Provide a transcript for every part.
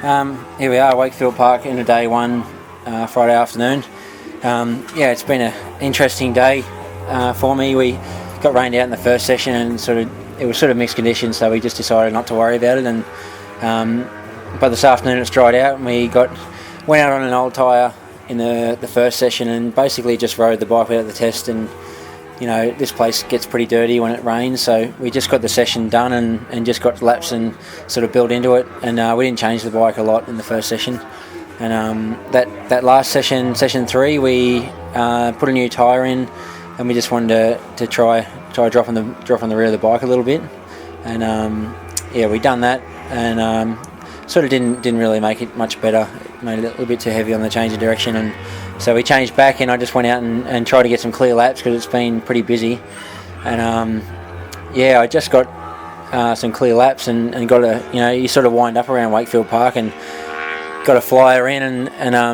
Here we are, Wakefield Park, in a day one, Friday afternoon. It's been an interesting day for me. We got rained out in the first session, and it was mixed conditions, so we just decided not to worry about it. And but this afternoon it's dried out, and we went out on an old tyre in the first session, and basically just rode the bike without the test. And this place gets pretty dirty when it rains, so we just got the session done and just got laps and built into it. And we didn't change the bike a lot in the first session. And that last session, session 3, we put a new tyre in, and we just wanted to try dropping the rear of the bike a little bit. And we done that, and didn't really make it much better. It made it a little bit too heavy on the change of direction, and so we changed back, and I just went out and tried to get some clear laps because it's been pretty busy. And I just got some clear laps and got you wind up around Wakefield Park and got a flyer in, and I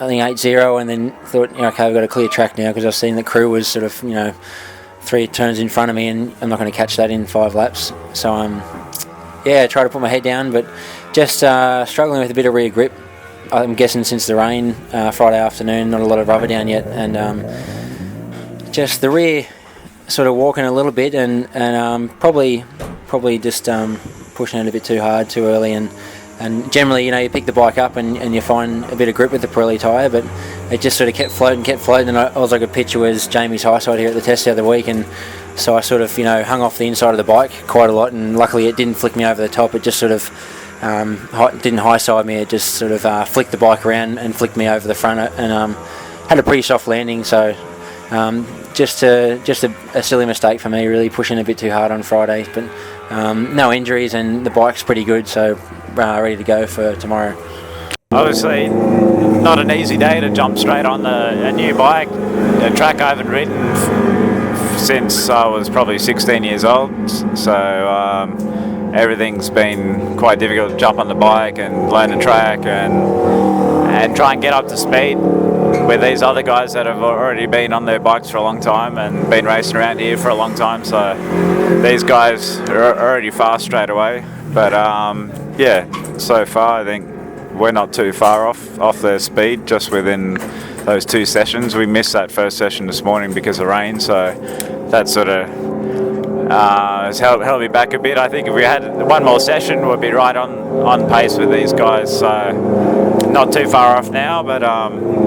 think 8-0, and then thought, okay, we've got a clear track now, because I've seen the crew was 3 turns in front of me, and I'm not going to catch that in 5 laps. So I tried to put my head down, but just struggling with a bit of rear grip. I'm guessing since the rain Friday afternoon, not a lot of rubber down yet, and just the rear walking a little bit, and probably just pushing it a bit too hard, too early, and generally, you pick the bike up and you find a bit of grip with the Pirelli tyre, but it just kept floating, and all I could picture was Jamie's high side here at the test the other week, and so I hung off the inside of the bike quite a lot, and luckily it didn't flick me over the top. It just didn't high side me. It just flicked the bike around and flicked me over the front, and had a pretty soft landing. So just a silly mistake for me, really pushing a bit too hard on Friday. But no injuries, and the bike's pretty good, so ready to go for tomorrow. Obviously, not an easy day to jump straight on a new bike, a track I haven't ridden since I was probably 16 years old. So everything's been quite difficult to jump on the bike and learn the track and try and get up to speed with these other guys that have already been on their bikes for a long time and been racing around here for a long time. So these guys are already fast straight away. But so far I think we're not too far off their speed, just within those 2 sessions. We missed that first session this morning because of rain, so that has held me back a bit. I think if we had one more session, we'd be right on pace with these guys. So not too far off now, but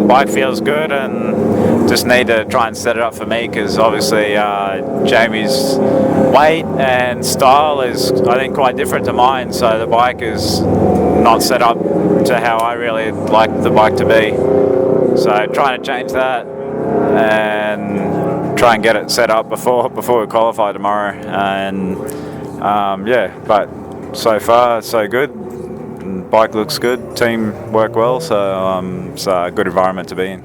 bike feels good, and just need to try and set it up for me, because obviously Jamie's weight and style is, I think, quite different to mine. So the bike is not set up to how I really like the bike to be. So trying to change that and try and get it set up before we qualify tomorrow. And but so far so good. Bike looks good, team work well, so it's a good environment to be in.